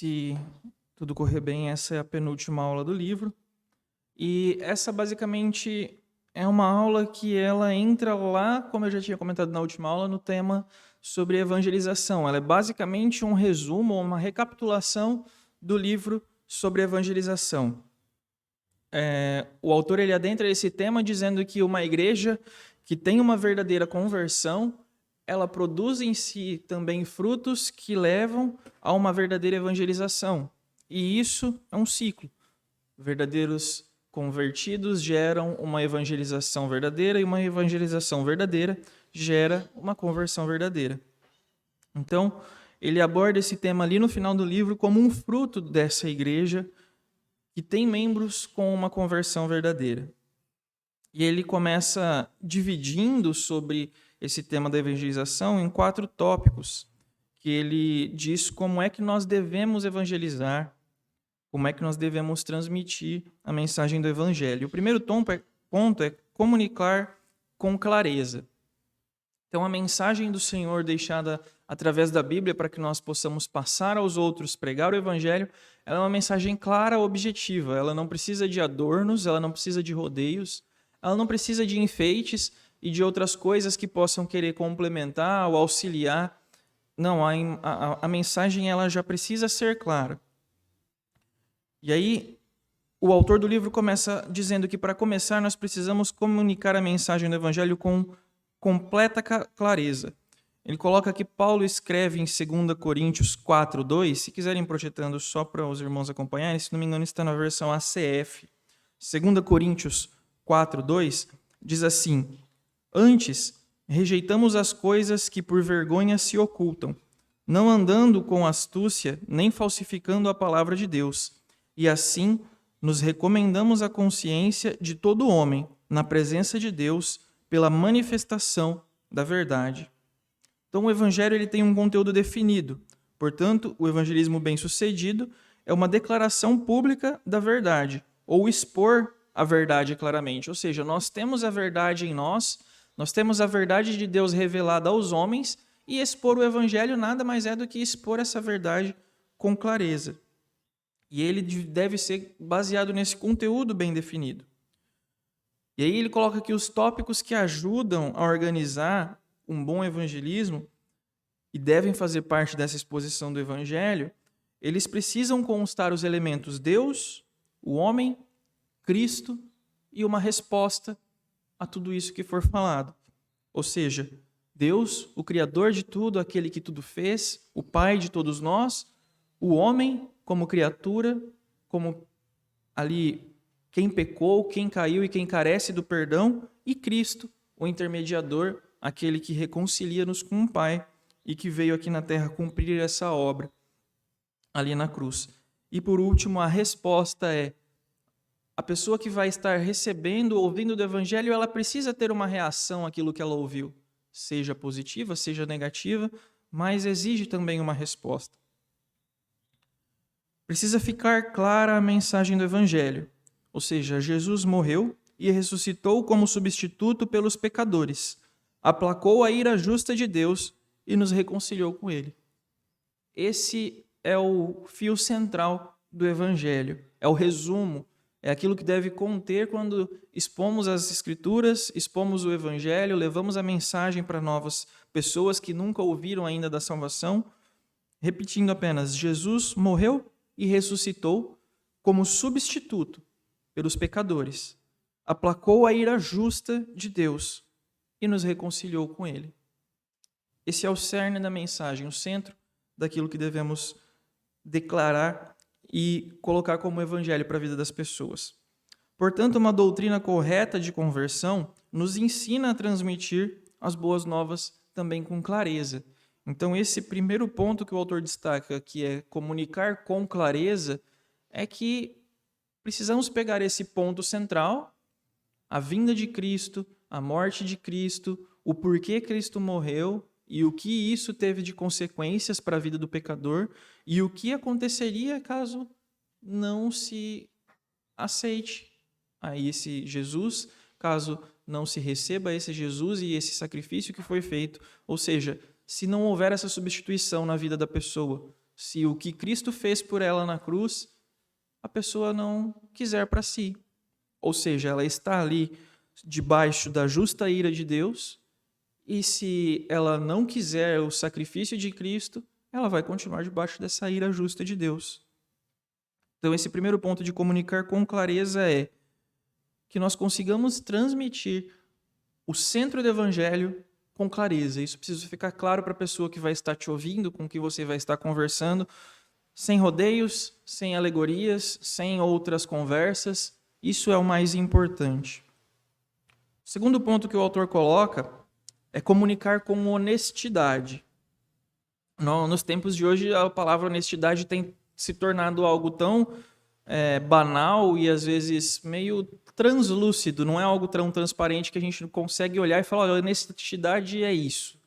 Se tudo correr bem, essa é a penúltima aula do livro. E essa basicamente é uma aula que ela entra lá, como eu já tinha comentado na última aula, no tema sobre evangelização. Ela é basicamente um resumo, uma recapitulação do livro sobre evangelização. O autor ele adentra esse tema dizendo que uma igreja que tem uma verdadeira conversão, ela produz em si também frutos que levam a uma verdadeira evangelização. E isso é um ciclo. Verdadeiros convertidos geram uma evangelização verdadeira e uma evangelização verdadeira gera uma conversão verdadeira. Então, ele aborda esse tema ali no final do livro como um fruto dessa igreja que tem membros com uma conversão verdadeira. E ele começa dividindo sobre esse tema da evangelização em 4 tópicos, que ele diz como é que nós devemos evangelizar, como é que nós devemos transmitir a mensagem do evangelho. O primeiro ponto é comunicar com clareza. Então, a mensagem do Senhor deixada através da Bíblia para que nós possamos passar aos outros, pregar o evangelho, ela é uma mensagem clara, objetiva. Ela não precisa de adornos, ela não precisa de rodeios, ela não precisa de enfeites e de outras coisas que possam querer complementar ou auxiliar. Não, a mensagem ela já precisa ser clara. E aí, o autor do livro começa dizendo que, para começar, nós precisamos comunicar a mensagem do evangelho com completa clareza. Ele coloca que Paulo escreve em 2 Coríntios 4:2, se quiserem projetando só para os irmãos acompanharem, se não me engano está na versão ACF. 2 Coríntios 4:2 diz assim: Antes, rejeitamos as coisas que por vergonha se ocultam, não andando com astúcia, nem falsificando a palavra de Deus. E assim, nos recomendamos à consciência de todo homem, na presença de Deus, pela manifestação da verdade. Então, o evangelho ele tem um conteúdo definido. Portanto, o evangelismo bem-sucedido é uma declaração pública da verdade, ou expor a verdade claramente. Ou seja, nós temos a verdade em nós temos a verdade de Deus revelada aos homens, e expor o evangelho nada mais é do que expor essa verdade com clareza. E ele deve ser baseado nesse conteúdo bem definido. E aí ele coloca aqui os tópicos que ajudam a organizar um bom evangelismo e devem fazer parte dessa exposição do evangelho. Eles precisam constar os elementos Deus, o homem, Cristo e uma resposta a tudo isso que for falado. Ou seja, Deus, o Criador de tudo, aquele que tudo fez, o Pai de todos nós, o homem como criatura, como ali quem pecou, quem caiu e quem carece do perdão, e Cristo, o intermediador, aquele que reconcilia-nos com o Pai e que veio aqui na terra cumprir essa obra ali na cruz. E por último, a resposta é: a pessoa que vai estar recebendo, ouvindo do evangelho, ela precisa ter uma reação àquilo que ela ouviu, seja positiva, seja negativa, mas exige também uma resposta. Precisa ficar clara a mensagem do evangelho, ou seja, Jesus morreu e ressuscitou como substituto pelos pecadores, aplacou a ira justa de Deus e nos reconciliou com ele. Esse é o fio central do evangelho, é o resumo, é aquilo que deve conter quando expomos as escrituras, expomos o evangelho, levamos a mensagem para novas pessoas que nunca ouviram ainda da salvação. Repetindo apenas, Jesus morreu e ressuscitou como substituto pelos pecadores, aplacou a ira justa de Deus e nos reconciliou com ele. Esse é o cerne da mensagem, o centro daquilo que devemos declarar e colocar como evangelho para a vida das pessoas. Portanto, uma doutrina correta de conversão nos ensina a transmitir as boas novas também com clareza. Então, esse primeiro ponto que o autor destaca, que é comunicar com clareza, é que precisamos pegar esse ponto central, a vinda de Cristo, a morte de Cristo, o porquê Cristo morreu e o que isso teve de consequências para a vida do pecador e o que aconteceria caso não se aceite a esse Jesus, caso não se receba esse Jesus e esse sacrifício que foi feito. Ou seja, se não houver essa substituição na vida da pessoa, se o que Cristo fez por ela na cruz, a pessoa não quiser para si. Ou seja, ela está ali debaixo da justa ira de Deus, e se ela não quiser o sacrifício de Cristo, ela vai continuar debaixo dessa ira justa de Deus. Então, esse primeiro ponto de comunicar com clareza é que nós consigamos transmitir o centro do evangelho com clareza. Isso precisa ficar claro para a pessoa que vai estar te ouvindo, com que você vai estar conversando, sem rodeios, sem alegorias, sem outras conversas. Isso é o mais importante. O segundo ponto que o autor coloca é comunicar com honestidade. Nos tempos de hoje, a palavra honestidade tem se tornado algo tão banal e às vezes meio translúcido, não é algo tão transparente que a gente não consegue olhar e falar, olha, honestidade é isso.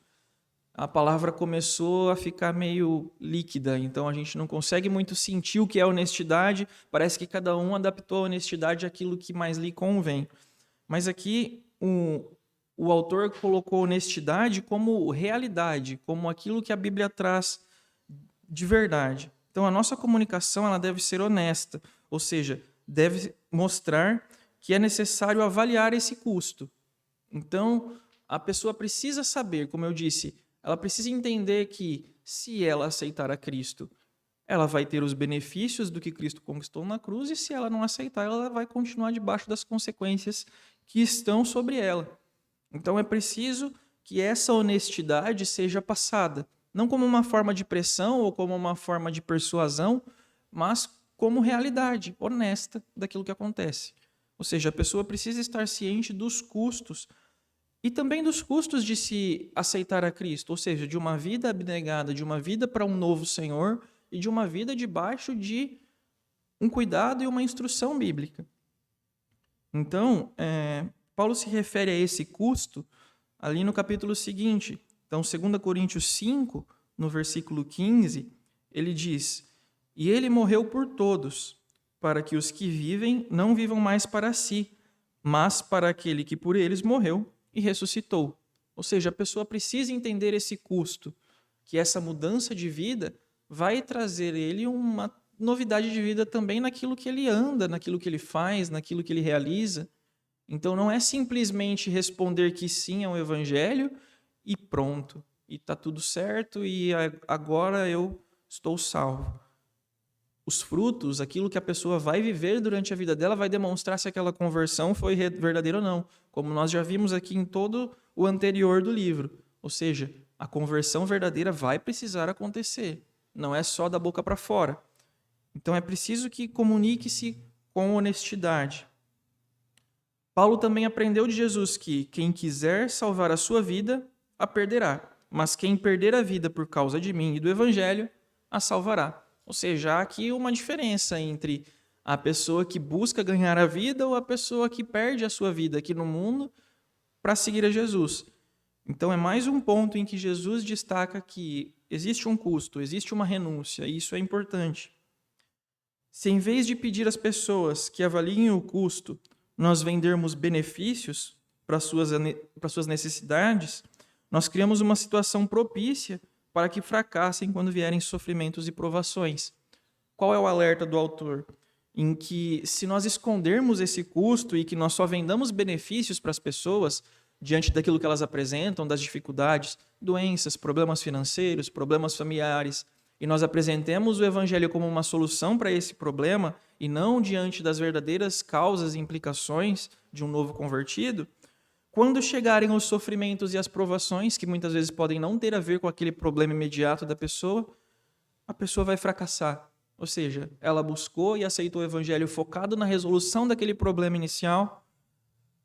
A palavra começou a ficar meio líquida, então a gente não consegue muito sentir o que é honestidade, parece que cada um adaptou a honestidade àquilo que mais lhe convém. Mas aqui o autor colocou honestidade como realidade, como aquilo que a Bíblia traz de verdade. Então, a nossa comunicação ela deve ser honesta, ou seja, deve mostrar que é necessário avaliar esse custo. Então, a pessoa precisa saber, como eu disse, ela precisa entender que, se ela aceitar a Cristo, ela vai ter os benefícios do que Cristo conquistou na cruz, e se ela não aceitar, ela vai continuar debaixo das consequências que estão sobre ela. Então, é preciso que essa honestidade seja passada, não como uma forma de pressão ou como uma forma de persuasão, mas como realidade honesta daquilo que acontece. Ou seja, a pessoa precisa estar ciente dos custos e também dos custos de se aceitar a Cristo, ou seja, de uma vida abnegada, de uma vida para um novo Senhor e de uma vida debaixo de um cuidado e uma instrução bíblica. Então, Paulo se refere a esse custo ali no capítulo seguinte. Então, 2 Coríntios 5, no versículo 15, ele diz: "E ele morreu por todos, para que os que vivem não vivam mais para si, mas para aquele que por eles morreu e ressuscitou." Ou seja, a pessoa precisa entender esse custo, que essa mudança de vida vai trazer ele uma novidade de vida também naquilo que ele anda, naquilo que ele faz, naquilo que ele realiza. Então, não é simplesmente responder que sim ao evangelho e pronto, e está tudo certo e agora eu estou salvo. Os frutos, aquilo que a pessoa vai viver durante a vida dela, vai demonstrar se aquela conversão foi verdadeira ou não, como nós já vimos aqui em todo o anterior do livro. Ou seja, a conversão verdadeira vai precisar acontecer, não é só da boca para fora. Então é preciso que comunique-se com honestidade. Paulo também aprendeu de Jesus que quem quiser salvar a sua vida, a perderá, mas quem perder a vida por causa de mim e do evangelho, a salvará. Ou seja, há aqui uma diferença entre a pessoa que busca ganhar a vida ou a pessoa que perde a sua vida aqui no mundo para seguir a Jesus. Então é mais um ponto em que Jesus destaca que existe um custo, existe uma renúncia, e isso é importante. Se em vez de pedir às pessoas que avaliem o custo, nós vendermos benefícios para suas necessidades, nós criamos uma situação propícia para que fracassem quando vierem sofrimentos e provações. Qual é o alerta do autor? Em que, se nós escondermos esse custo e que nós só vendamos benefícios para as pessoas, diante daquilo que elas apresentam, das dificuldades, doenças, problemas financeiros, problemas familiares, e nós apresentemos o evangelho como uma solução para esse problema e não diante das verdadeiras causas e implicações de um novo convertido, quando chegarem os sofrimentos e as provações, que muitas vezes podem não ter a ver com aquele problema imediato da pessoa, a pessoa vai fracassar. Ou seja, ela buscou e aceitou o evangelho focado na resolução daquele problema inicial,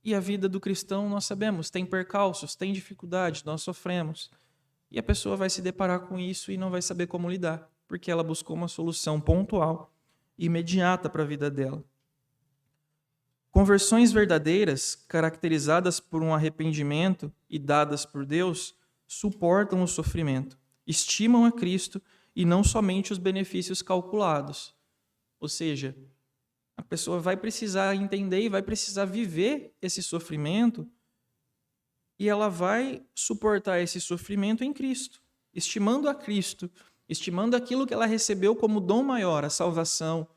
e a vida do cristão, nós sabemos, tem percalços, tem dificuldades, nós sofremos. E a pessoa vai se deparar com isso e não vai saber como lidar, porque ela buscou uma solução pontual e imediata para a vida dela. Conversões verdadeiras, caracterizadas por um arrependimento e dadas por Deus, suportam o sofrimento, estimam a Cristo e não somente os benefícios calculados. Ou seja, a pessoa vai precisar entender e vai precisar viver esse sofrimento, e ela vai suportar esse sofrimento em Cristo, estimando a Cristo estimando aquilo que ela recebeu como dom maior, a salvação,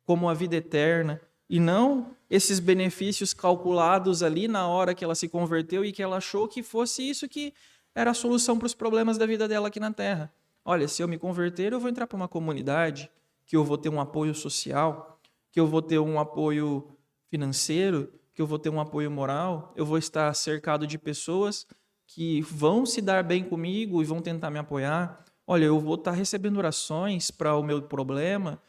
como a vida eterna, e não esses benefícios calculados ali na hora que ela se converteu e que ela achou que fosse isso que era a solução para os problemas da vida dela aqui na Terra. Olha, se eu me converter, eu vou entrar para uma comunidade, que eu vou ter um apoio social, que eu vou ter um apoio financeiro, que eu vou ter um apoio moral, eu vou estar cercado de pessoas que vão se dar bem comigo e vão tentar me apoiar. Olha, eu vou estar recebendo orações para o meu problema,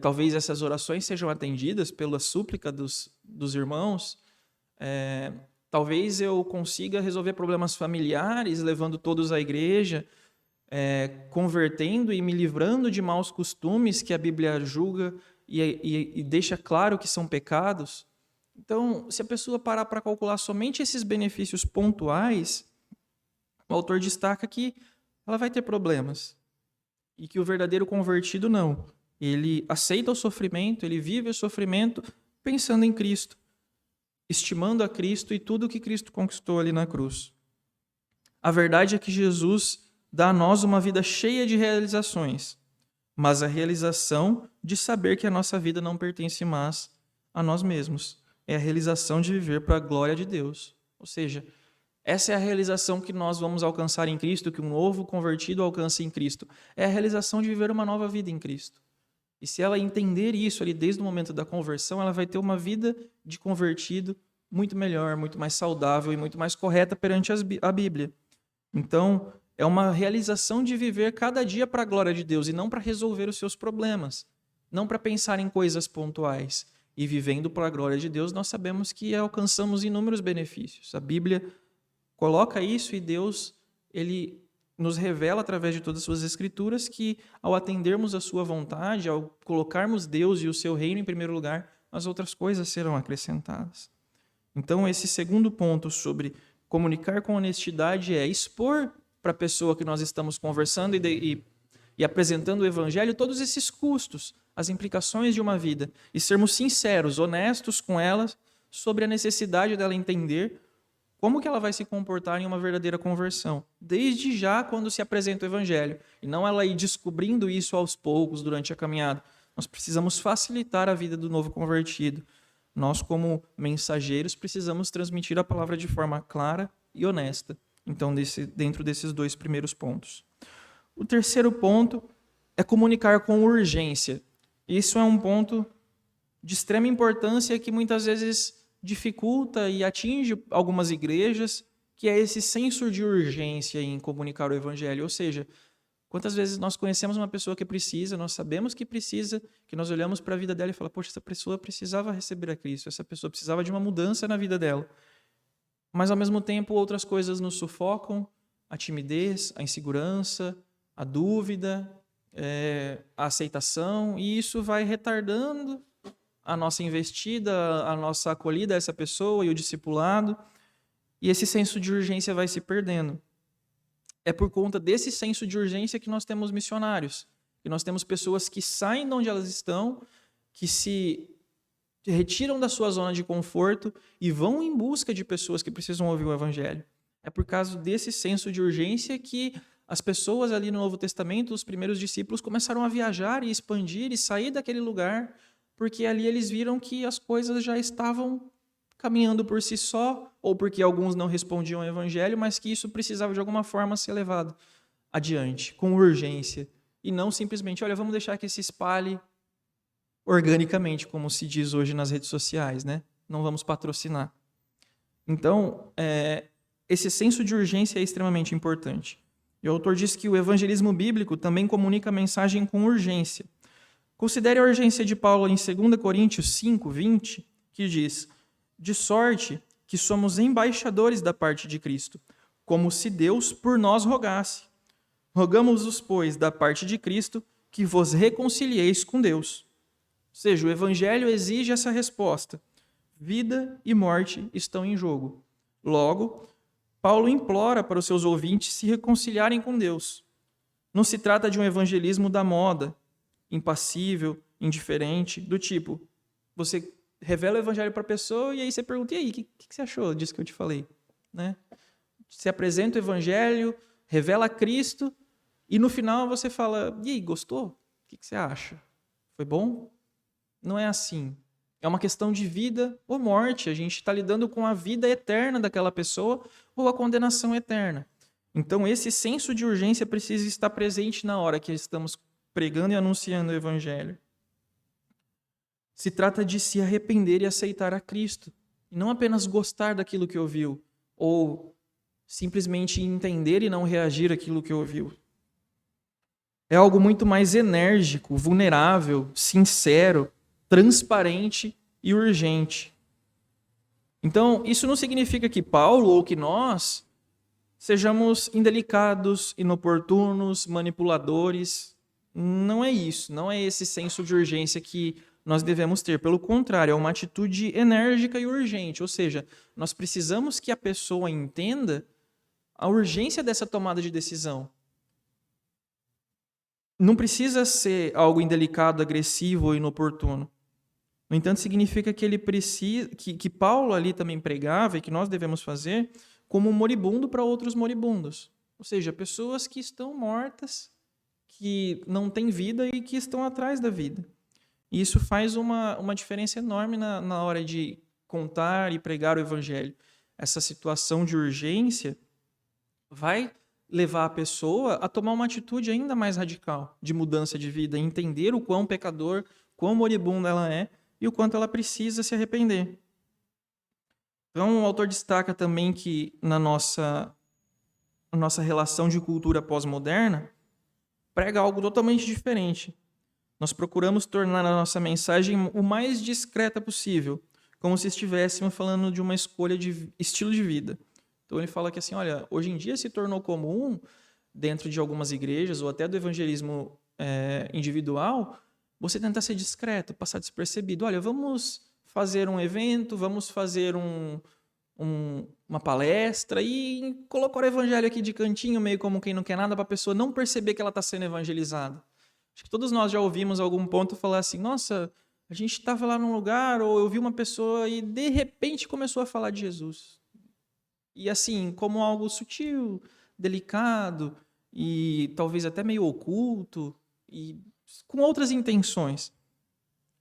talvez essas orações sejam atendidas pela súplica dos irmãos, talvez eu consiga resolver problemas familiares, levando todos à igreja, convertendo e me livrando de maus costumes que a Bíblia julga e deixa claro que são pecados. Então, se a pessoa parar para calcular somente esses benefícios pontuais, o autor destaca que ela vai ter problemas. E que o verdadeiro convertido não. Ele aceita o sofrimento, ele vive o sofrimento pensando em Cristo, estimando a Cristo e tudo o que Cristo conquistou ali na cruz. A verdade é que Jesus dá a nós uma vida cheia de realizações, mas a realização de saber que a nossa vida não pertence mais a nós mesmos. É a realização de viver para a glória de Deus. Ou seja, essa é a realização que nós vamos alcançar em Cristo, que um novo convertido alcança em Cristo. É a realização de viver uma nova vida em Cristo. E se ela entender isso ali desde o momento da conversão, ela vai ter uma vida de convertido muito melhor, muito mais saudável e muito mais correta perante a Bíblia. Então, é uma realização de viver cada dia para a glória de Deus e não para resolver os seus problemas, não para pensar em coisas pontuais. E vivendo para a glória de Deus, nós sabemos que alcançamos inúmeros benefícios. A Bíblia coloca isso e Deus, ele nos revela através de todas as suas escrituras que ao atendermos a sua vontade, ao colocarmos Deus e o seu reino em primeiro lugar, as outras coisas serão acrescentadas. Então, esse segundo ponto sobre comunicar com honestidade é expor para a pessoa que nós estamos conversando e apresentando o evangelho todos esses custos, as implicações de uma vida, e sermos sinceros, honestos com ela sobre a necessidade dela entender como que ela vai se comportar em uma verdadeira conversão, desde já quando se apresenta o evangelho, e não ela ir descobrindo isso aos poucos durante a caminhada. Nós precisamos facilitar a vida do novo convertido. Nós, como mensageiros, precisamos transmitir a palavra de forma clara e honesta. Então, dentro desses dois primeiros pontos. O terceiro ponto é comunicar com urgência. Isso é um ponto de extrema importância que muitas vezes dificulta e atinge algumas igrejas, que é esse senso de urgência em comunicar o evangelho. Ou seja, quantas vezes nós conhecemos uma pessoa que precisa, nós sabemos que precisa, que nós olhamos para a vida dela e falamos, poxa, essa pessoa precisava receber a Cristo, essa pessoa precisava de uma mudança na vida dela. Mas, ao mesmo tempo, outras coisas nos sufocam, a timidez, a insegurança, a dúvida, a aceitação, e isso vai retardando a nossa investida, a nossa acolhida a essa pessoa e o discipulado, e esse senso de urgência vai se perdendo. É por conta desse senso de urgência que nós temos missionários, que nós temos pessoas que saem de onde elas estão, que se retiram da sua zona de conforto e vão em busca de pessoas que precisam ouvir o evangelho. É por causa desse senso de urgência que as pessoas ali no Novo Testamento, os primeiros discípulos, começaram a viajar e expandir e sair daquele lugar, porque ali eles viram que as coisas já estavam caminhando por si só, ou porque alguns não respondiam ao evangelho, mas que isso precisava de alguma forma ser levado adiante, com urgência, e não simplesmente, olha, vamos deixar que se espalhe organicamente, como se diz hoje nas redes sociais, né? Não vamos patrocinar. Então, esse senso de urgência é extremamente importante. E o autor diz que o evangelismo bíblico também comunica a mensagem com urgência. Considere a urgência de Paulo em 2 Coríntios 5, 20, que diz, de sorte que somos embaixadores da parte de Cristo, como se Deus por nós rogasse. Rogamos-vos, pois, da parte de Cristo, que vos reconcilieis com Deus. Ou seja, o evangelho exige essa resposta. Vida e morte estão em jogo. Logo, Paulo implora para os seus ouvintes se reconciliarem com Deus. Não se trata de um evangelismo da moda, impassível, indiferente, do tipo, você revela o evangelho para a pessoa e aí você pergunta, e aí, o que você achou disso que eu te falei? Né? Você apresenta o evangelho, revela Cristo E no final você fala, e aí, gostou? O que você acha? Foi bom? Não é assim. É uma questão de vida ou morte. A gente está lidando com a vida eterna daquela pessoa ou a condenação eterna. Então, esse senso de urgência precisa estar presente na hora que estamos pregando e anunciando o Evangelho. Se trata de se arrepender e aceitar a Cristo. E não apenas gostar daquilo que ouviu, ou simplesmente entender e não reagir àquilo que ouviu. É algo muito mais enérgico, vulnerável, sincero, transparente e urgente. Então, isso não significa que Paulo ou que nós sejamos indelicados, inoportunos, manipuladores. Não é isso, não é esse senso de urgência que nós devemos ter. Pelo contrário, é uma atitude enérgica e urgente. Ou seja, nós precisamos que a pessoa entenda a urgência dessa tomada de decisão. Não precisa ser algo indelicado, agressivo ou inoportuno. No entanto, significa que ele precisa, que Paulo ali também pregava e que nós devemos fazer como um moribundo para outros moribundos. Ou seja, pessoas que estão mortas, que não têm vida e que estão atrás da vida. E isso faz uma diferença enorme na hora de contar e pregar o Evangelho. Essa situação de urgência vai levar a pessoa a tomar uma atitude ainda mais radical de mudança de vida, entender o quão pecador, quão moribunda ela é e o quanto ela precisa se arrepender. Então, o autor destaca também que na nossa relação de cultura pós-moderna, prega algo totalmente diferente. Nós procuramos tornar a nossa mensagem o mais discreta possível, como se estivéssemos falando de uma escolha de estilo de vida. Então ele fala que assim, olha, hoje em dia se tornou comum, dentro de algumas igrejas, ou até do evangelismo individual, você tentar ser discreto, passar despercebido. Olha, vamos fazer um evento, vamos fazer uma palestra e colocar o evangelho aqui de cantinho, meio como quem não quer nada, para a pessoa não perceber que ela está sendo evangelizada. Acho que todos nós já ouvimos algum ponto falar assim, nossa, a gente estava lá num lugar, ou eu vi uma pessoa e de repente começou a falar de Jesus. E assim, como algo sutil, delicado e talvez até meio oculto e com outras intenções.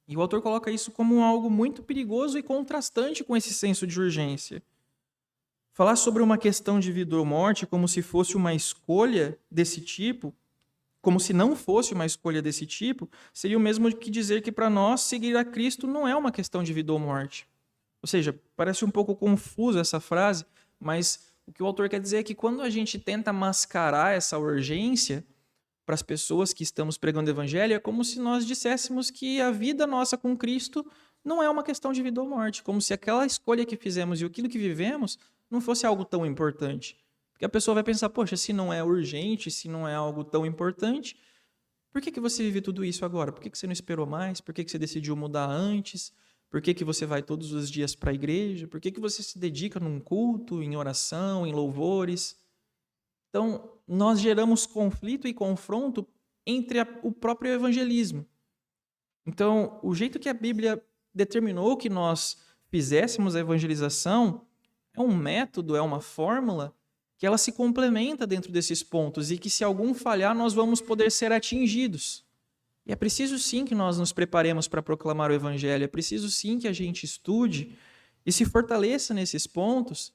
E o autor coloca isso como algo muito perigoso e contrastante com esse senso de urgência. Falar sobre uma questão de vida ou morte como se fosse uma escolha desse tipo, como se não fosse uma escolha desse tipo, seria o mesmo que dizer que para nós seguir a Cristo não é uma questão de vida ou morte. Ou seja, parece um pouco confusa essa frase, mas o que o autor quer dizer é que quando a gente tenta mascarar essa urgência para as pessoas que estamos pregando o evangelho, é como se nós disséssemos que a vida nossa com Cristo não é uma questão de vida ou morte, como se aquela escolha que fizemos e aquilo que vivemos não fosse algo tão importante. Porque a pessoa vai pensar, poxa, se não é urgente, se não é algo tão importante, por que você vive tudo isso agora? Por que você não esperou mais? Por que você decidiu mudar antes? Por que você vai todos os dias para a igreja? Por que você se dedica num culto, em oração, em louvores? Então, nós geramos conflito e confronto entre o próprio evangelismo. Então, o jeito que a Bíblia determinou que nós fizéssemos a evangelização é um método, é uma fórmula que ela se complementa dentro desses pontos e que se algum falhar, nós vamos poder ser atingidos. E é preciso sim que nós nos preparemos para proclamar o evangelho, é preciso sim que a gente estude e se fortaleça nesses pontos,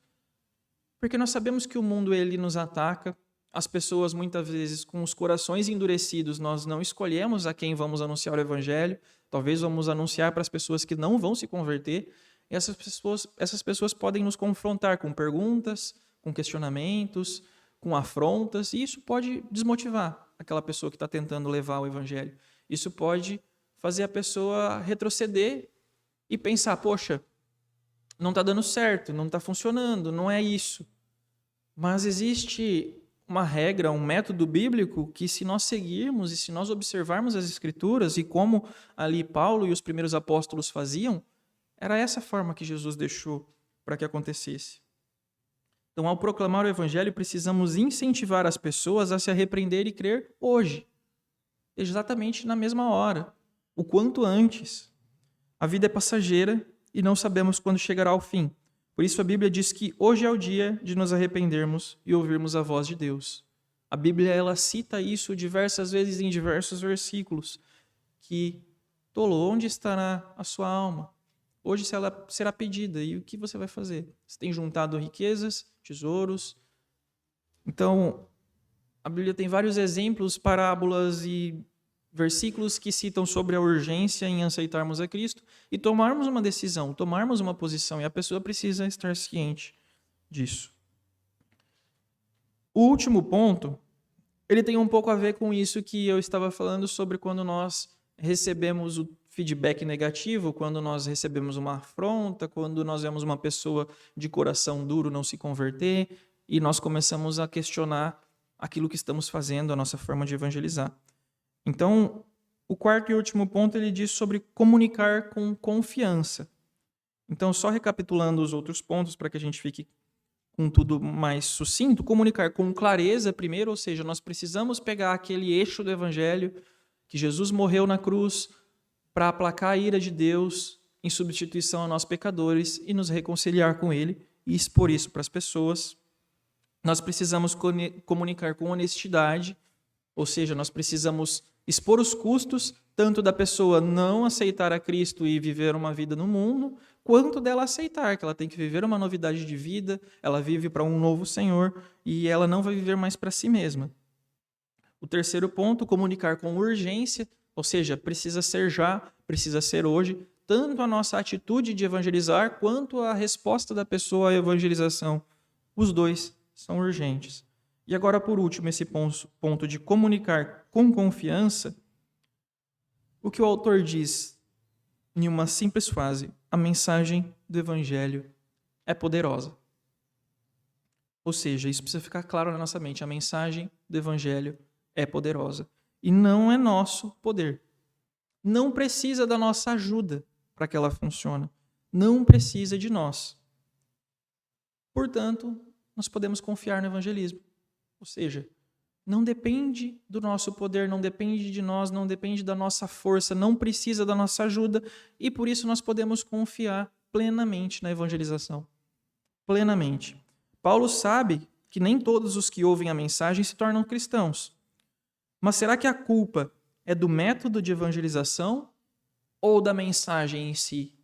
porque nós sabemos que o mundo ele nos ataca, as pessoas muitas vezes com os corações endurecidos, nós não escolhemos a quem vamos anunciar o evangelho, talvez vamos anunciar para as pessoas que não vão se converter, e essas pessoas podem nos confrontar com perguntas, com questionamentos, com afrontas, e isso pode desmotivar aquela pessoa que está tentando levar o evangelho. Isso pode fazer a pessoa retroceder e pensar, poxa, não está dando certo, não está funcionando, não é isso. Mas existe uma regra, um método bíblico que se nós seguirmos e se nós observarmos as Escrituras e como ali Paulo e os primeiros apóstolos faziam, era essa forma que Jesus deixou para que acontecesse. Então, ao proclamar o Evangelho, precisamos incentivar as pessoas a se arrepender e crer hoje, exatamente na mesma hora, o quanto antes. A vida é passageira e não sabemos quando chegará ao fim. Por isso a Bíblia diz que hoje é o dia de nos arrependermos e ouvirmos a voz de Deus. A Bíblia ela cita isso diversas vezes em diversos versículos, que tolo, onde estará a sua alma? Hoje ela será pedida, e o que você vai fazer? Você tem juntado riquezas, tesouros? Então, a Bíblia tem vários exemplos, parábolas e versículos que citam sobre a urgência em aceitarmos a Cristo e tomarmos uma decisão, tomarmos uma posição, e a pessoa precisa estar ciente disso. O último ponto, ele tem um pouco a ver com isso que eu estava falando sobre quando nós recebemos o feedback negativo, quando nós recebemos uma afronta, quando nós vemos uma pessoa de coração duro não se converter e nós começamos a questionar aquilo que estamos fazendo, a nossa forma de evangelizar. Então, o quarto e último ponto, ele diz sobre comunicar com confiança. Então, só recapitulando os outros pontos para que a gente fique com tudo mais sucinto, comunicar com clareza primeiro, ou seja, nós precisamos pegar aquele eixo do evangelho, que Jesus morreu na cruz para aplacar a ira de Deus em substituição a nós pecadores e nos reconciliar com Ele e expor isso para as pessoas. Nós precisamos comunicar com honestidade, ou seja, nós precisamos expor os custos, tanto da pessoa não aceitar a Cristo e viver uma vida no mundo, quanto dela aceitar que ela tem que viver uma novidade de vida, ela vive para um novo Senhor e ela não vai viver mais para si mesma. O terceiro ponto, comunicar com urgência, ou seja, precisa ser já, precisa ser hoje, tanto a nossa atitude de evangelizar, quanto a resposta da pessoa à evangelização. Os dois são urgentes. E agora, por último, esse ponto de comunicar com confiança, o que o autor diz em uma simples frase: a mensagem do Evangelho é poderosa. Ou seja, isso precisa ficar claro na nossa mente, a mensagem do Evangelho é poderosa. E não é nosso poder. Não precisa da nossa ajuda para que ela funcione. Não precisa de nós. Portanto, nós podemos confiar no evangelismo. Ou seja, não depende do nosso poder, não depende de nós, não depende da nossa força, não precisa da nossa ajuda e por isso nós podemos confiar plenamente na evangelização. Plenamente. Paulo sabe que nem todos os que ouvem a mensagem se tornam cristãos. Mas será que a culpa é do método de evangelização ou da mensagem em si?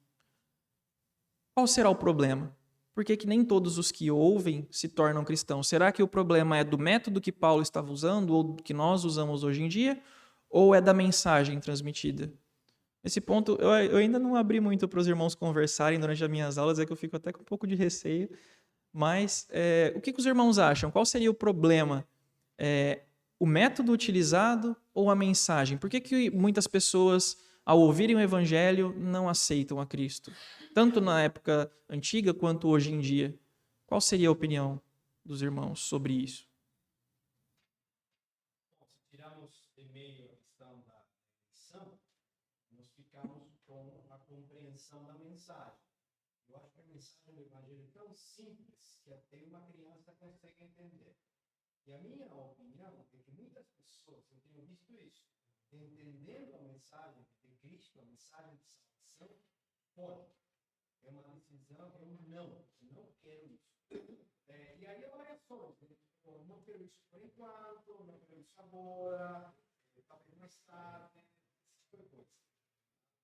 Qual será o problema? Por que nem todos os que ouvem se tornam cristãos? Será que o problema é do método que Paulo estava usando ou que nós usamos hoje em dia? Ou é da mensagem transmitida? Esse ponto eu ainda não abri muito para os irmãos conversarem durante as minhas aulas, é que eu fico até com um pouco de receio. Mas o que os irmãos acham? Qual seria o problema? O método utilizado ou a mensagem? Por que muitas pessoas, ao ouvirem o evangelho, não aceitam a Cristo? Tanto na época antiga quanto hoje em dia. Qual seria a opinião dos irmãos sobre isso? Bom, se tirarmos de meio a questão da eleição, nós ficamos com a compreensão da mensagem. Eu acho que a mensagem do evangelho é tão simples que até uma criança consegue entender. E a minha opinião é que muitas pessoas, eu tenho visto isso, entendendo a mensagem de Cristo, a mensagem de salvação, pode. É uma decisão, eu não quero isso. E aí há variações, né? Eu não quero isso por enquanto, não quero isso agora, talvez mais tarde, esse tipo de coisa.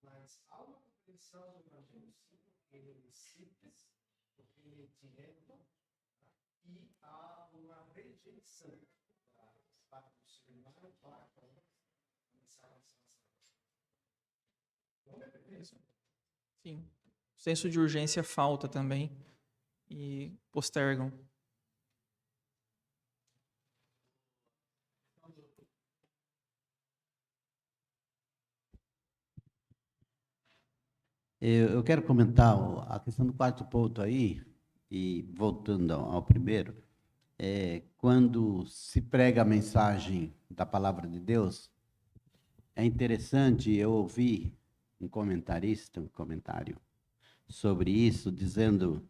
Mas há uma compreensão do evangelho sim, porque ele é simples, porque ele é direto, tá? E há uma rejeição da parte do ser humano para a mensagem de salvação. Sim. O senso de urgência falta também e postergam. Eu quero comentar a questão do quarto ponto aí, e voltando ao primeiro, quando se prega a mensagem da palavra de Deus, é interessante, eu ouvi um comentário sobre isso, dizendo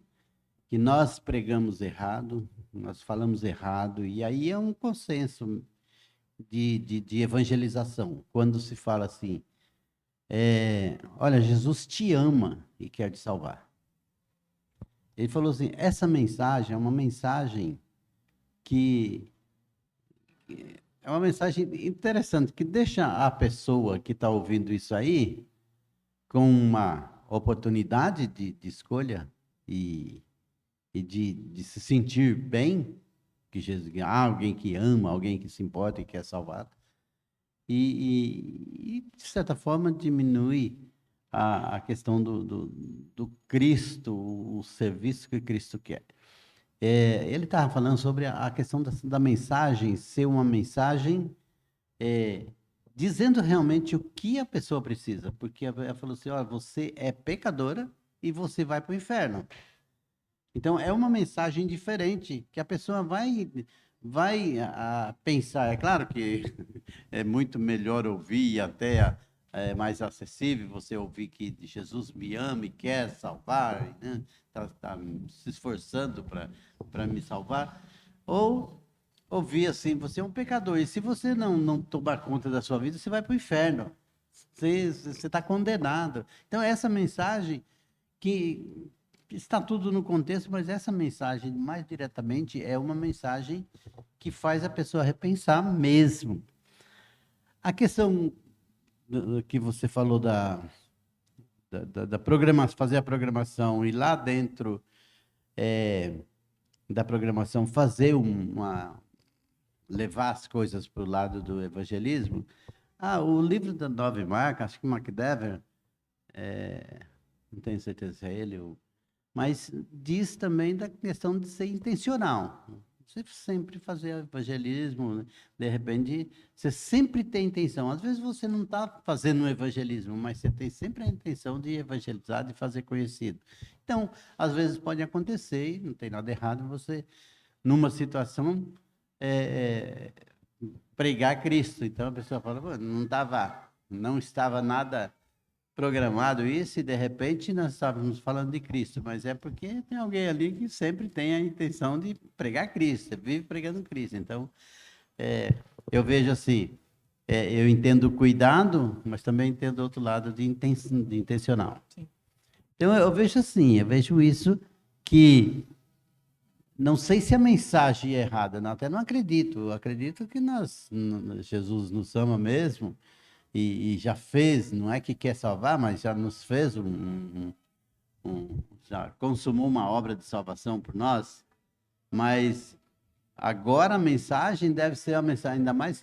que nós pregamos errado, nós falamos errado, e aí é um consenso de evangelização, quando se fala assim, olha, Jesus te ama e quer te salvar. Ele falou assim, essa mensagem é uma mensagem que é uma mensagem interessante, que deixa a pessoa que está ouvindo isso aí com uma oportunidade de escolha e de se sentir bem, que Jesus, alguém que ama, alguém que se importa e quer salvar. E de certa forma, diminui a questão do Cristo, o serviço que Cristo quer. Ele estava falando sobre a questão da mensagem ser uma mensagem dizendo realmente o que a pessoa precisa, porque ela falou assim, olha, você é pecadora e você vai para o inferno. Então, é uma mensagem diferente, que a pessoa vai pensar. É claro que é muito melhor ouvir e até mais acessível você ouvir que Jesus me ama e quer salvar, né? Tá se esforçando para me salvar. Ou ouvir assim, você é um pecador, e se você não tomar conta da sua vida, você vai para o inferno. Você está condenado. Então, essa mensagem que está tudo no contexto, mas essa mensagem, mais diretamente, é uma mensagem que faz a pessoa repensar mesmo. A questão que você falou da programação, fazer a programação e lá dentro da programação fazer levar as coisas para o lado do evangelismo. O livro da Nove Marca, acho que McDever, não tenho certeza se é ele, mas diz também da questão de ser intencional. Você sempre fazer evangelismo, né? De repente, você sempre tem intenção. Às vezes você não está fazendo um evangelismo, mas você tem sempre a intenção de evangelizar, de fazer conhecido. Então, às vezes pode acontecer, e não tem nada errado, você, numa situação, pregar Cristo. Então, a pessoa fala, não estava nada programado isso, e de repente nós estávamos falando de Cristo, mas é porque tem alguém ali que sempre tem a intenção de pregar Cristo, vive pregando Cristo. Então, eu vejo assim, eu entendo o cuidado, mas também entendo o outro lado de intencional. Sim. Então, eu vejo assim, eu vejo isso que, não sei se a mensagem é errada, não, até não acredito, eu acredito que Jesus nos ama mesmo, e já fez, não é que quer salvar, mas já nos fez já consumou uma obra de salvação por nós. Mas agora a mensagem deve ser uma mensagem, ainda mais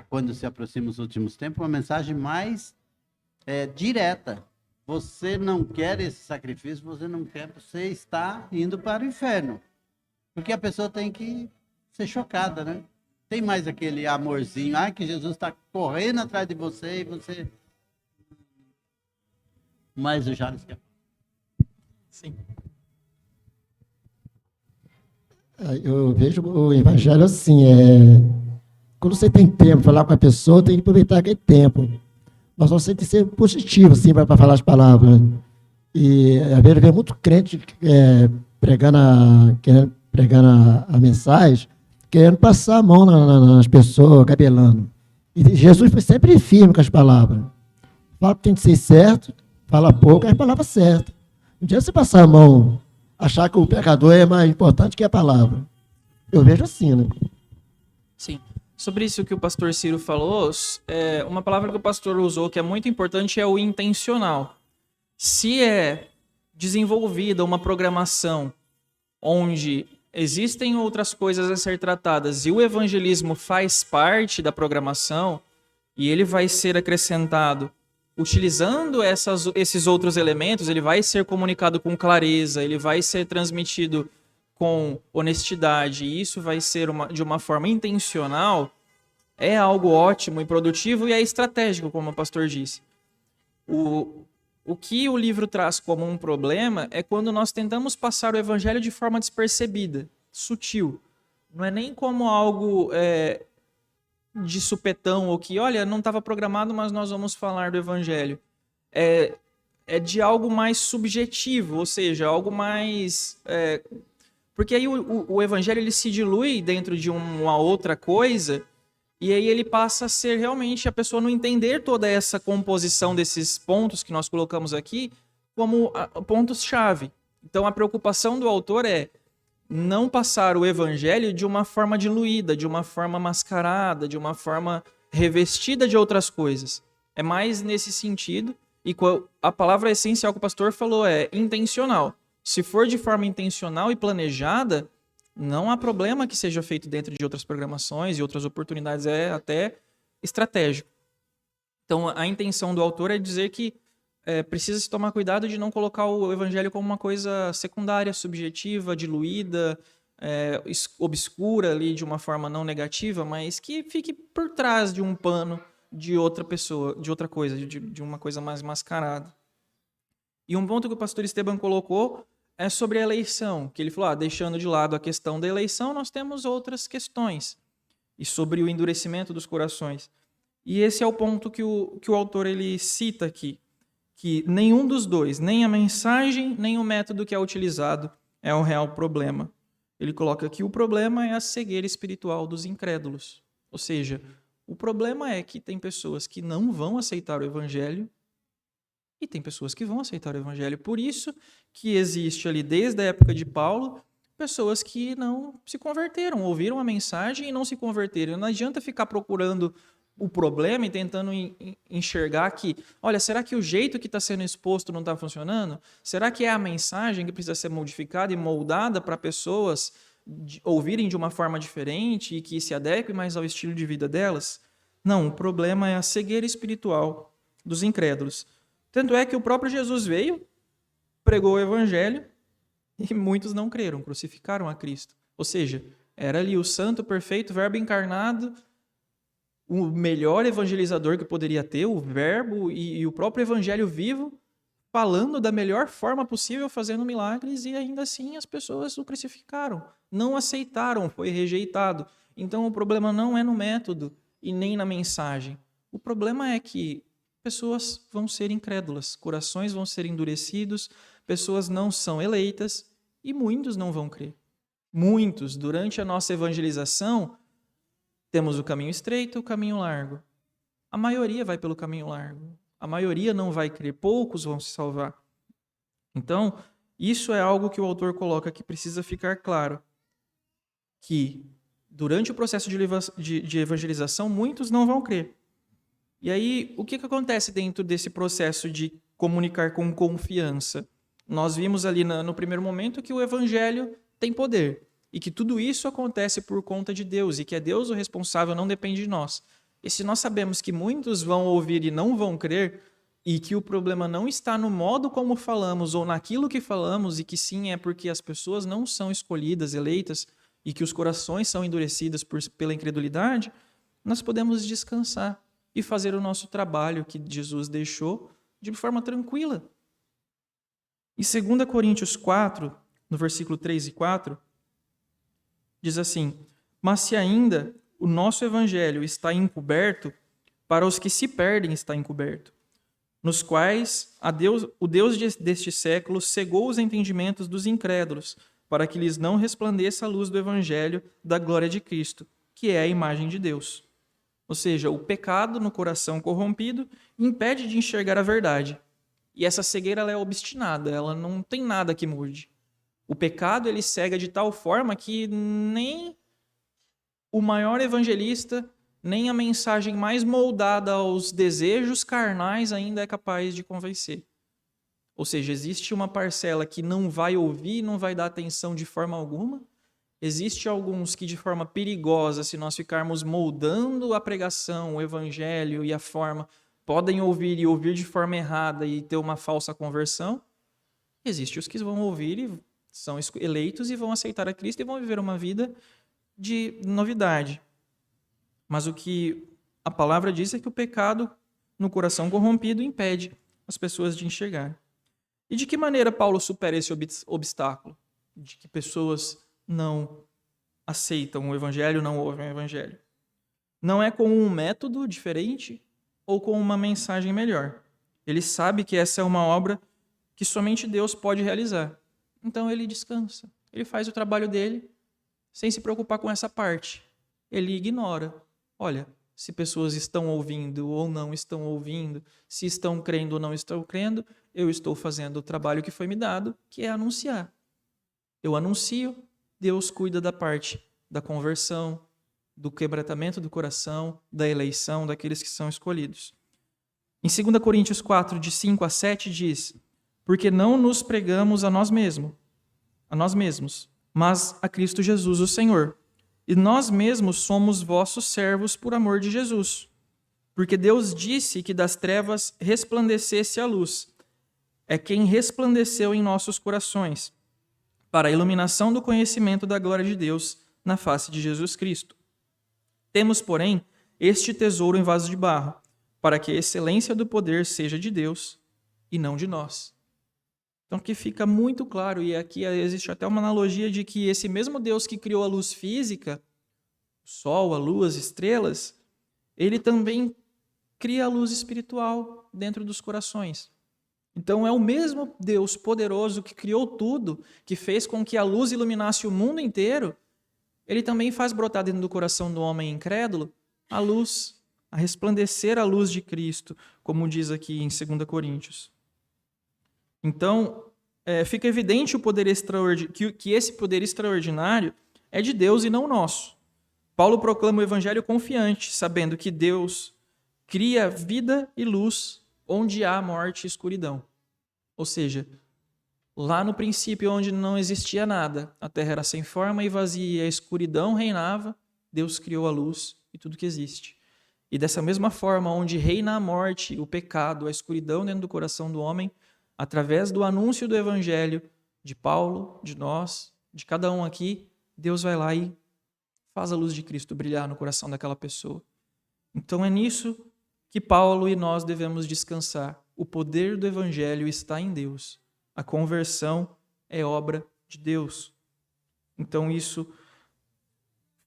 quando se aproxima os últimos tempos, uma mensagem mais direta. Você não quer esse sacrifício, você está indo para o inferno. Porque a pessoa tem que ser chocada, né? Tem mais aquele amorzinho, que Jesus está correndo atrás de você e você... Mas o Jales quer. Sim. Eu vejo o evangelho assim, quando você tem tempo para falar com a pessoa, tem que aproveitar aquele tempo. Mas você tem que ser positivo, assim, para falar as palavras. E às vezes vê muito crente pregando a mensagem, querendo passar a mão nas pessoas, cabelando. E Jesus foi sempre firme com as palavras. Fala que tem que ser certo, fala pouco, é a palavra certa. Não adianta você passar a mão, achar que o pecador é mais importante que a palavra. Eu vejo assim, né? Sim. Sobre isso que o pastor Ciro falou, uma palavra que o pastor usou que é muito importante é o intencional. Se é desenvolvida uma programação onde existem outras coisas a ser tratadas e o evangelismo faz parte da programação e ele vai ser acrescentado utilizando esses outros elementos, ele vai ser comunicado com clareza, ele vai ser transmitido com honestidade e isso vai ser de uma forma intencional, é algo ótimo e produtivo e é estratégico, como o pastor disse. O que o livro traz como um problema é quando nós tentamos passar o evangelho de forma despercebida, sutil. Não é nem como algo de supetão, ou que, olha, não estava programado, mas nós vamos falar do evangelho. É de algo mais subjetivo, ou seja, algo mais... porque aí o evangelho ele se dilui dentro de uma outra coisa, e aí ele passa a ser realmente a pessoa não entender toda essa composição desses pontos que nós colocamos aqui como pontos-chave. Então a preocupação do autor é não passar o evangelho de uma forma diluída, de uma forma mascarada, de uma forma revestida de outras coisas. É mais nesse sentido. E a palavra essencial que o pastor falou é intencional. Se for de forma intencional e planejada, não há problema que seja feito dentro de outras programações e outras oportunidades, é até estratégico. Então, a intenção do autor é dizer que precisa se tomar cuidado de não colocar o evangelho como uma coisa secundária, subjetiva, diluída, obscura ali de uma forma não negativa, mas que fique por trás de um pano de outra pessoa, de outra coisa, de uma coisa mais mascarada. E um ponto que o pastor Esteban colocou é sobre a eleição, que ele falou, deixando de lado a questão da eleição, nós temos outras questões, e sobre o endurecimento dos corações. E esse é o ponto que o autor ele cita aqui, que nenhum dos dois, nem a mensagem, nem o método que é utilizado é um real problema. Ele coloca que o problema é a cegueira espiritual dos incrédulos. Ou seja, o problema é que tem pessoas que não vão aceitar o evangelho e tem pessoas que vão aceitar o evangelho. Por isso que existe ali, desde a época de Paulo, pessoas que não se converteram, ouviram a mensagem e não se converteram. Não adianta ficar procurando o problema e tentando enxergar que, olha, será que o jeito que está sendo exposto não está funcionando? Será que é a mensagem que precisa ser modificada e moldada para pessoas ouvirem de uma forma diferente e que se adeque mais ao estilo de vida delas? Não, o problema é a cegueira espiritual dos incrédulos. Tanto é que o próprio Jesus veio, pregou o evangelho e muitos não creram, crucificaram a Cristo. Ou seja, era ali o santo, perfeito, verbo encarnado, o melhor evangelizador que poderia ter, o verbo e o próprio evangelho vivo, falando da melhor forma possível, fazendo milagres, e ainda assim as pessoas o crucificaram, não aceitaram, foi rejeitado. Então o problema não é no método e nem na mensagem. O problema é que pessoas vão ser incrédulas, corações vão ser endurecidos, pessoas não são eleitas e muitos não vão crer. Muitos, durante a nossa evangelização, temos o caminho estreito e o caminho largo. A maioria vai pelo caminho largo. A maioria não vai crer, poucos vão se salvar. Então, isso é algo que o autor coloca que precisa ficar claro. Que durante o processo de evangelização, muitos não vão crer. E aí, o que acontece dentro desse processo de comunicar com confiança? Nós vimos ali no primeiro momento que o evangelho tem poder. E que tudo isso acontece por conta de Deus, e que é Deus o responsável, não depende de nós. E se nós sabemos que muitos vão ouvir e não vão crer, e que o problema não está no modo como falamos, ou naquilo que falamos, e que sim é porque as pessoas não são escolhidas, eleitas, e que os corações são endurecidos pela incredulidade, nós podemos descansar e fazer o nosso trabalho que Jesus deixou de forma tranquila. Em 2 Coríntios 4, no versículo 3 e 4, diz assim, mas se ainda o nosso evangelho está encoberto, para os que se perdem está encoberto, nos quais o Deus deste século cegou os entendimentos dos incrédulos, para que lhes não resplandeça a luz do evangelho da glória de Cristo, que é a imagem de Deus. Ou seja, o pecado no coração corrompido impede de enxergar a verdade. E essa cegueira ela é obstinada, ela não tem nada que mude. O pecado ele cega de tal forma que nem o maior evangelista, nem a mensagem mais moldada aos desejos carnais ainda é capaz de convencer. Ou seja, existe uma parcela que não vai ouvir, não vai dar atenção de forma alguma. Existe alguns que de forma perigosa, se nós ficarmos moldando a pregação, o evangelho e a forma, podem ouvir e ouvir de forma errada e ter uma falsa conversão. Existem os que vão ouvir e são eleitos e vão aceitar a Cristo e vão viver uma vida de novidade. Mas o que a palavra diz é que o pecado no coração corrompido impede as pessoas de enxergar. E de que maneira Paulo supera esse obstáculo? De que pessoas não aceitam o evangelho, não ouvem o evangelho. Não é com um método diferente ou com uma mensagem melhor. Ele sabe que essa é uma obra que somente Deus pode realizar. Então ele descansa. Ele faz o trabalho dele sem se preocupar com essa parte. Ele ignora. Olha, se pessoas estão ouvindo ou não estão ouvindo, se estão crendo ou não estão crendo, eu estou fazendo o trabalho que foi me dado, que é anunciar. Eu anuncio, Deus cuida da parte da conversão, do quebrantamento do coração, da eleição daqueles que são escolhidos. Em 2 Coríntios 4, de 5 a 7, diz: porque não nos pregamos a nós mesmos, mas a Cristo Jesus, o Senhor. E nós mesmos somos vossos servos por amor de Jesus. Porque Deus disse que das trevas resplandecesse a luz. É quem resplandeceu em nossos corações, para a iluminação do conhecimento da glória de Deus na face de Jesus Cristo. Temos, porém, este tesouro em vaso de barro, para que a excelência do poder seja de Deus e não de nós. Então aqui fica muito claro, e aqui existe até uma analogia de que esse mesmo Deus que criou a luz física, o sol, a lua, as estrelas, ele também cria a luz espiritual dentro dos corações. Então é o mesmo Deus poderoso que criou tudo, que fez com que a luz iluminasse o mundo inteiro, ele também faz brotar dentro do coração do homem incrédulo a luz, a resplandecer a luz de Cristo, como diz aqui em 2 Coríntios. Então, fica evidente o poder que esse poder extraordinário é de Deus e não nosso. Paulo proclama o evangelho confiante, sabendo que Deus cria vida e luz onde há morte e escuridão. Ou seja, lá no princípio, onde não existia nada, a terra era sem forma e vazia, a escuridão reinava, Deus criou a luz e tudo que existe. E dessa mesma forma, onde reina a morte, o pecado, a escuridão dentro do coração do homem, através do anúncio do evangelho de Paulo, de nós, de cada um aqui, Deus vai lá e faz a luz de Cristo brilhar no coração daquela pessoa. Então é nisso que Paulo e nós devemos descansar. O poder do evangelho está em Deus. A conversão é obra de Deus. Então isso,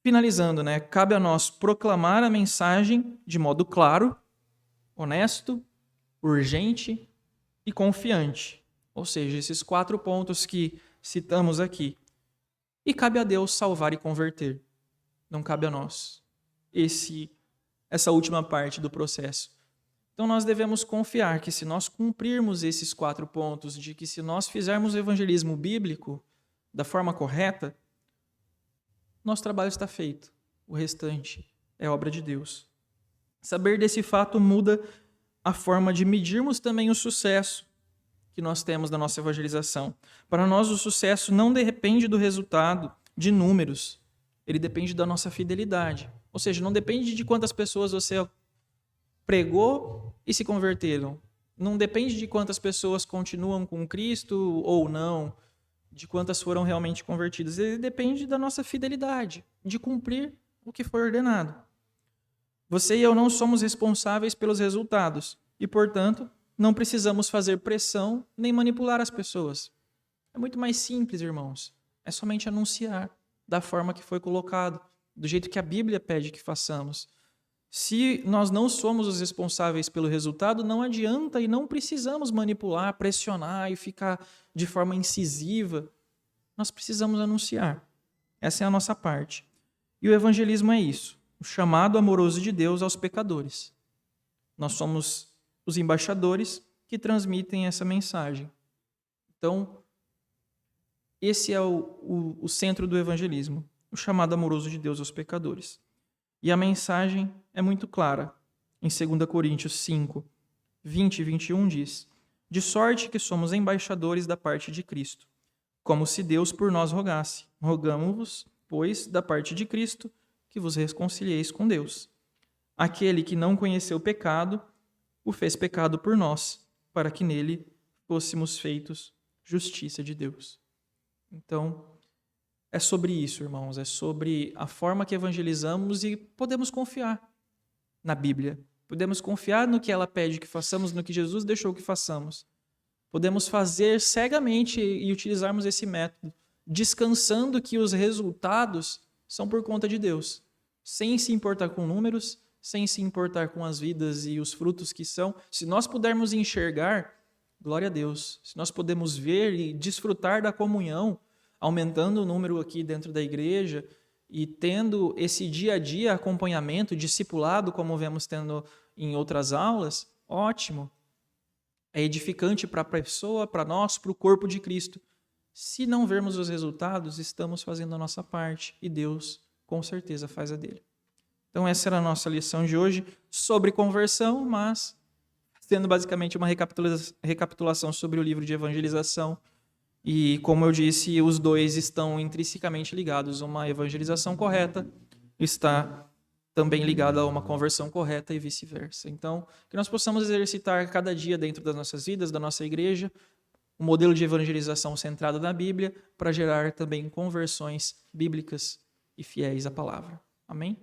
finalizando, cabe a nós proclamar a mensagem de modo claro, honesto, urgente e confiante. Ou seja, esses 4 pontos que citamos aqui. E cabe a Deus salvar e converter. Não cabe a nós. Essa última parte do processo. Então nós devemos confiar que se nós cumprirmos esses 4 pontos, de que se nós fizermos o evangelismo bíblico da forma correta, nosso trabalho está feito. O restante é obra de Deus. Saber desse fato muda a forma de medirmos também o sucesso que nós temos na nossa evangelização. Para nós, o sucesso não depende do resultado de números, ele depende da nossa fidelidade. Ou seja, não depende de quantas pessoas você pregou e se converteram. Não depende de quantas pessoas continuam com Cristo ou não, de quantas foram realmente convertidas. Ele depende da nossa fidelidade, de cumprir o que foi ordenado. Você e eu não somos responsáveis pelos resultados e, portanto, não precisamos fazer pressão nem manipular as pessoas. É muito mais simples, irmãos. É somente anunciar da forma que foi colocado, do jeito que a Bíblia pede que façamos. Se nós não somos os responsáveis pelo resultado, não adianta e não precisamos manipular, pressionar e ficar de forma incisiva. Nós precisamos anunciar. Essa é a nossa parte. E o evangelismo é isso, o chamado amoroso de Deus aos pecadores. Nós somos os embaixadores que transmitem essa mensagem. Então, esse é o centro do evangelismo, o chamado amoroso de Deus aos pecadores. E a mensagem é muito clara. Em 2 Coríntios 5, 20 e 21 diz: de sorte que somos embaixadores da parte de Cristo, como se Deus por nós rogasse. Rogamo-vos, pois, da parte de Cristo, que vos reconcilieis com Deus. Aquele que não conheceu o pecado, o fez pecado por nós, para que nele fôssemos feitos justiça de Deus. Então, é sobre isso, irmãos, é sobre a forma que evangelizamos e podemos confiar na Bíblia. Podemos confiar no que ela pede que façamos, no que Jesus deixou que façamos. Podemos fazer cegamente e utilizarmos esse método, descansando que os resultados são por conta de Deus, sem se importar com números, sem se importar com as vidas e os frutos que são. Se nós pudermos enxergar, glória a Deus. Se nós podemos ver e desfrutar da comunhão, aumentando o número aqui dentro da igreja e tendo esse dia a dia acompanhamento, discipulado, como vemos tendo em outras aulas, ótimo. É edificante para a pessoa, para nós, para o corpo de Cristo. Se não vermos os resultados, estamos fazendo a nossa parte e Deus, com certeza, faz a dele. Então, essa era a nossa lição de hoje sobre conversão, mas sendo basicamente uma recapitulação sobre o livro de evangelização. E, como eu disse, os dois estão intrinsecamente ligados. Uma evangelização correta está também ligada a uma conversão correta e vice-versa. Então, que nós possamos exercitar cada dia dentro das nossas vidas, da nossa igreja, um modelo de evangelização centrado na Bíblia para gerar também conversões bíblicas e fiéis à palavra. Amém?